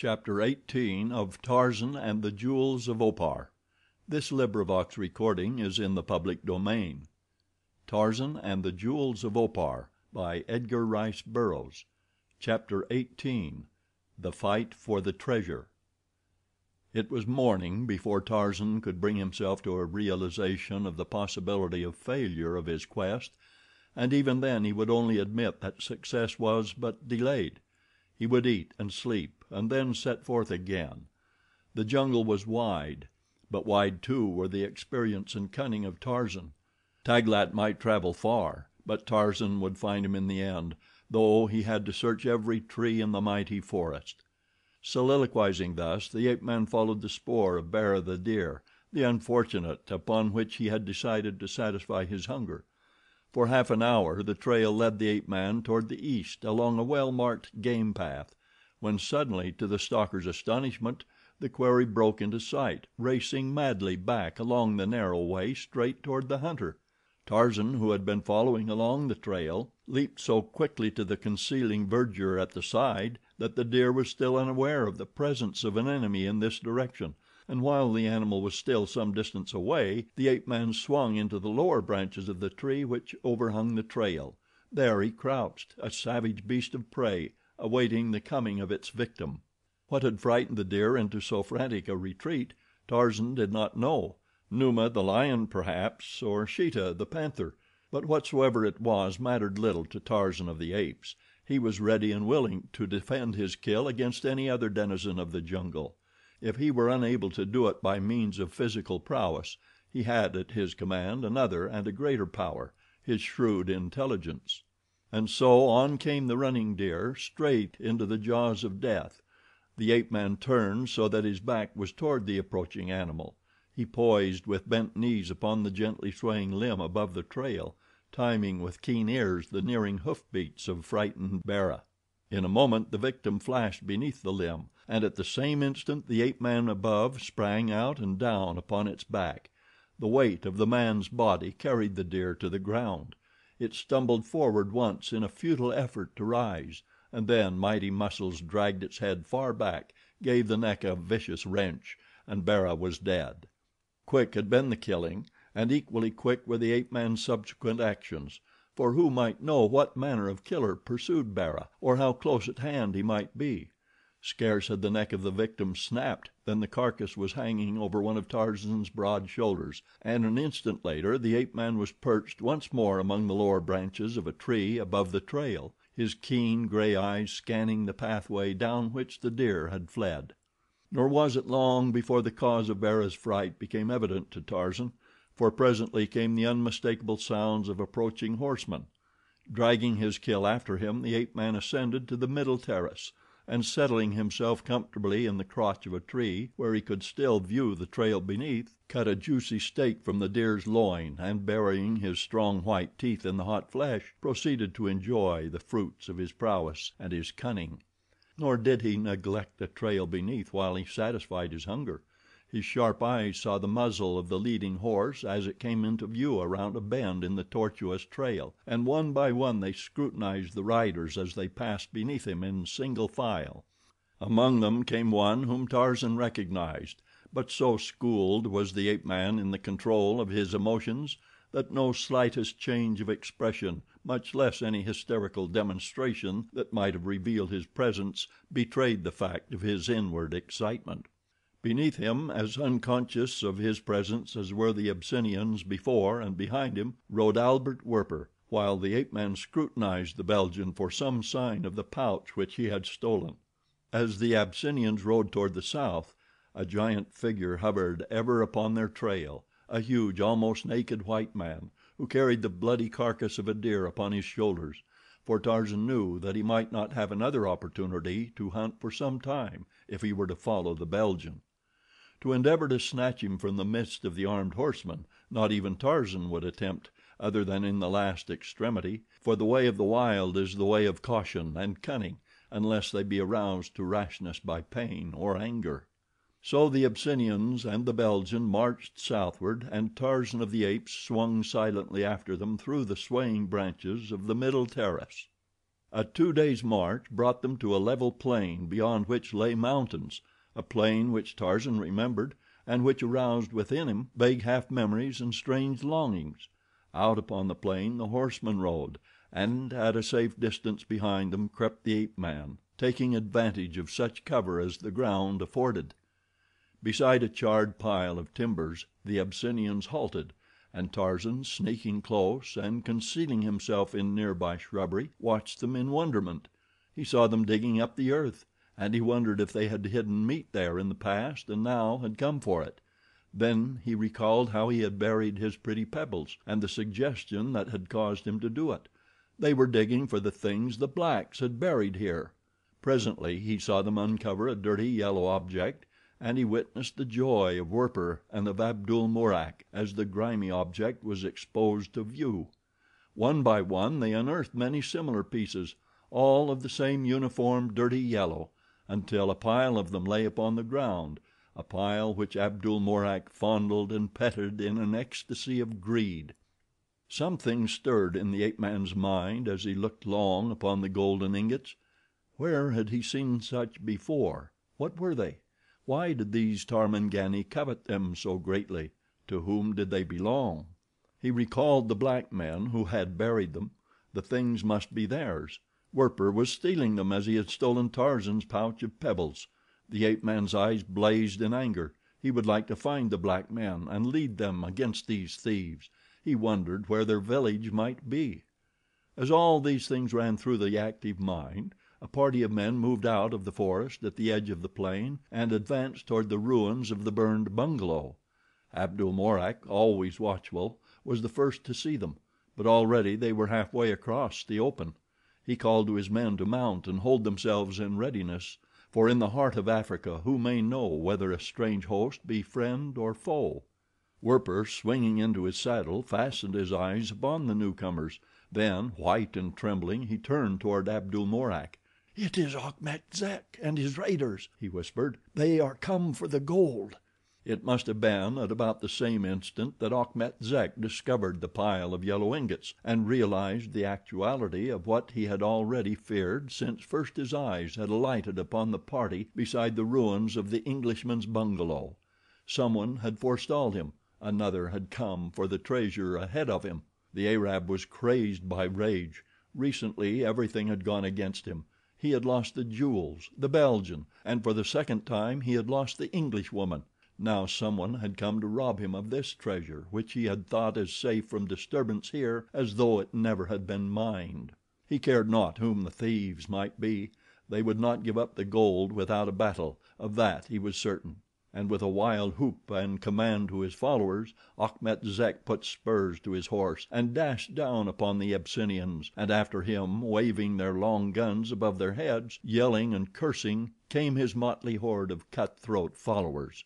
Chapter 18 of Tarzan and the Jewels of Opar. Tarzan and the Jewels of Opar by Edgar Rice Burroughs. Chapter 18 The Fight for the Treasure. It was morning before Tarzan could bring himself to a realization of the possibility of failure of his quest, and even then he would only admit that success was but delayed. He would eat and sleep and then set forth again. The jungle was wide, but wide too were the experience and cunning of Tarzan. Taglat might travel far, but Tarzan would find him in the end, though he had to search every tree in the mighty forest. Soliloquizing thus, the ape man followed the spoor of Bara, the deer, the unfortunate upon which he had decided to satisfy his hunger. For half an hour the trail led the ape man toward the east along a well marked game path, when suddenly, to the stalker's astonishment, the quarry broke into sight, racing madly back along the narrow way straight toward the hunter. Tarzan, who had been following along the trail, leaped so quickly to the concealing verdure at the side that the deer was still unaware of the presence of an enemy in this direction, and while the animal was still some distance away the ape man swung into the lower branches of the tree which overhung the trail. There he crouched, a savage beast of prey, awaiting the coming of its victim. What had frightened the deer into so frantic a retreat Tarzan did not know. Numa, the lion, perhaps, or Sheeta, the panther; but whatsoever it was mattered little to Tarzan of the Apes. He was ready and willing to defend his kill against any other denizen of the jungle. If he were unable to do it by means of physical prowess, he had at his command another and a greater power, his shrewd intelligence. And so on came the running deer, straight into the jaws of death. The ape man turned so that his back was toward the approaching animal. He poised with bent knees upon the gently swaying limb above the trail, timing with keen ears the nearing hoofbeats of frightened Bara. In a moment the victim flashed beneath the limb, and at the same instant the ape man above sprang out and down upon its back. The weight of the man's body carried the deer to the ground. It stumbled forward once in a futile effort to rise, and then mighty muscles dragged its head far back, gave the neck a vicious wrench, and Bara was dead. Quick had been the killing, and equally quick were the ape man's subsequent actions, for who might know what manner of killer pursued Bara, or how close at hand he might be? Scarce had the neck of the victim snapped than the carcass was hanging over one of Tarzan's broad shoulders, and an instant later the ape man was perched once more among the lower branches of a tree above the trail, his keen, gray eyes scanning the pathway down which the deer had fled. Nor was it long before the cause of Bara's fright became evident to Tarzan, for presently came the unmistakable sounds of approaching horsemen. Dragging his kill after him, the ape man ascended to the middle terrace, and settling himself comfortably in the crotch of a tree, where he could still view the trail beneath, cut a juicy steak from the deer's loin, and burying his strong white teeth in the hot flesh, proceeded to enjoy the fruits of his prowess and his cunning. Nor did he neglect the trail beneath while he satisfied his hunger. His sharp eyes saw the muzzle of the leading horse as it came into view around a bend in the tortuous trail, and one by one they scrutinized the riders as they passed beneath him in single file. Among them came one whom Tarzan recognized, but so schooled was the ape man in the control of his emotions that no slightest change of expression, much less any hysterical demonstration that might have revealed his presence, betrayed the fact of his inward excitement. Beneath him, as unconscious of his presence as were the Abyssinians before and behind him, rode Albert Werper, while the ape man scrutinized the Belgian for some sign of the pouch which he had stolen. As the Abyssinians rode toward the south, a giant figure hovered ever upon their trail, a huge, almost naked white man, who carried the bloody carcass of a deer upon his shoulders, for Tarzan knew that he might not have another opportunity to hunt for some time if he were to follow the Belgian. To endeavor to snatch him from the midst of the armed horsemen, not even Tarzan would attempt, other than in the last extremity, for the way of the wild is the way of caution and cunning, unless they be aroused to rashness by pain or anger. So the Abyssinians and the Belgian marched southward, and Tarzan of the Apes swung silently after them through the swaying branches of the middle terrace. A 2 days' march brought them to a level plain beyond which lay mountains, a plain which Tarzan remembered and which aroused within him vague half memories and strange longings. Out upon the plain the horsemen rode, and at a safe distance behind them crept the ape man, taking advantage of such cover as the ground afforded. Beside a charred pile of timbers the Abyssinians halted, and Tarzan, sneaking close and concealing himself in nearby shrubbery, watched them in wonderment. He saw them digging up the earth, and he wondered if they had hidden meat there in the past and now had come for it. Then he recalled how he had buried his pretty pebbles, and the suggestion that had caused him to do it. They were digging for the things the blacks had buried here. Presently he saw them uncover a dirty yellow object, and he witnessed the joy of Werper and of Abdul Mourak as the grimy object was exposed to view. One by one they unearthed many similar pieces, all of the same uniform dirty yellow, until a pile of them lay upon the ground, a pile which Abdul Mourak fondled and petted in an ecstasy of greed. Something stirred in the ape man's mind as he looked long upon the golden ingots. Where had he seen such before? What were they? Why did these Tarmangani covet them so greatly? To whom did they belong? He recalled the black men who had buried them. The things must be theirs. Werper was stealing them as he had stolen Tarzan's pouch of pebbles. The ape man's eyes blazed in anger. He would like to find the black men and lead them against these thieves. He wondered where their village might be. As all these things ran through the active mind, a party of men moved out of the forest at the edge of the plain and advanced toward the ruins of the burned bungalow. Abdul Mourak, always watchful, was the first to see them, but already they were halfway across the open. He called to his men to mount and hold themselves in readiness, for in the heart of Africa who may know whether a strange host be friend or foe? Werper, swinging into his saddle, fastened his eyes upon the newcomers. Then, white and trembling, he turned toward Abdul Mourak. "It is Achmet Zek and his raiders," he whispered. "They are come for the gold." It must have been at about the same instant that Achmet Zek discovered the pile of yellow ingots and realized the actuality of what he had already feared since first his eyes had alighted upon the party beside the ruins of the Englishman's bungalow. Someone had forestalled him. Another had come for the treasure ahead of him. The Arab was crazed by rage. Recently everything had gone against him. He had lost the jewels, the Belgian, and for the second time he had lost the Englishwoman. Now someone had come to rob him of this treasure which he had thought as safe from disturbance here as though it never had been mined. He cared not whom the thieves might be. They would not give up the gold without a battle, of that he was certain. And with a wild whoop and command to his followers, Achmet Zek put spurs to his horse and dashed down upon the Abyssinians, and after him, waving their long guns above their heads, yelling and cursing, came his motley horde of cutthroat followers.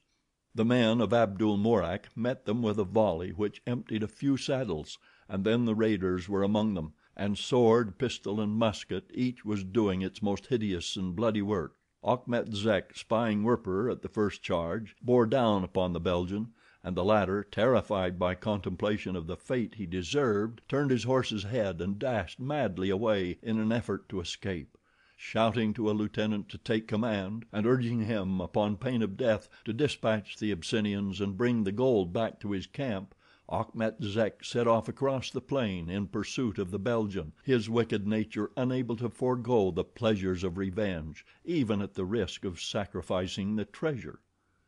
The men of Abdul Mourak met them with a volley which emptied a few saddles, and then the raiders were among them, and sword, pistol, and musket each was doing its most hideous and bloody work. Achmet Zek, spying Werper at the first charge, bore down upon the Belgian, and the latter, terrified by contemplation of the fate he deserved, turned his horse's head and dashed madly away in an effort to escape. Shouting to a lieutenant to take command, and urging him, upon pain of death, to dispatch the Abyssinians and bring the gold back to his camp, Achmet Zek set off across the plain in pursuit of the Belgian, his wicked nature unable to forego the pleasures of revenge, even at the risk of sacrificing the treasure.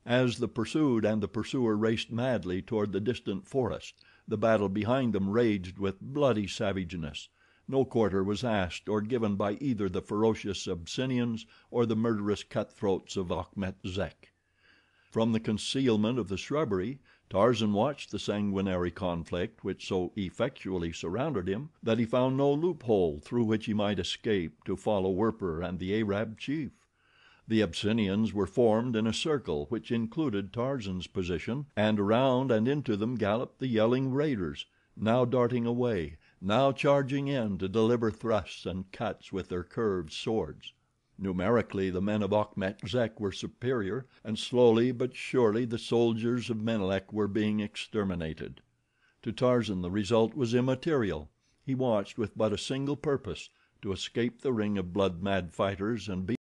As the pursued and the pursuer raced madly toward the distant forest, the battle behind them raged with bloody savageness. No quarter was asked or given by either the ferocious Abyssinians or the murderous cutthroats of Achmet Zek. From the concealment of the shrubbery, Tarzan watched the sanguinary conflict which so effectually surrounded him that he found no loophole through which he might escape to follow Werper and the Arab chief. The Abyssinians were formed in a circle which included Tarzan's position, and around and into them galloped the yelling raiders, now darting away, now charging in to deliver thrusts and cuts with their curved swords. Numerically the men of Achmet Zek were superior, and slowly but surely the soldiers of Menelek were being exterminated. To Tarzan the result was immaterial. He watched with but a single purpose to escape the ring of blood mad fighters and be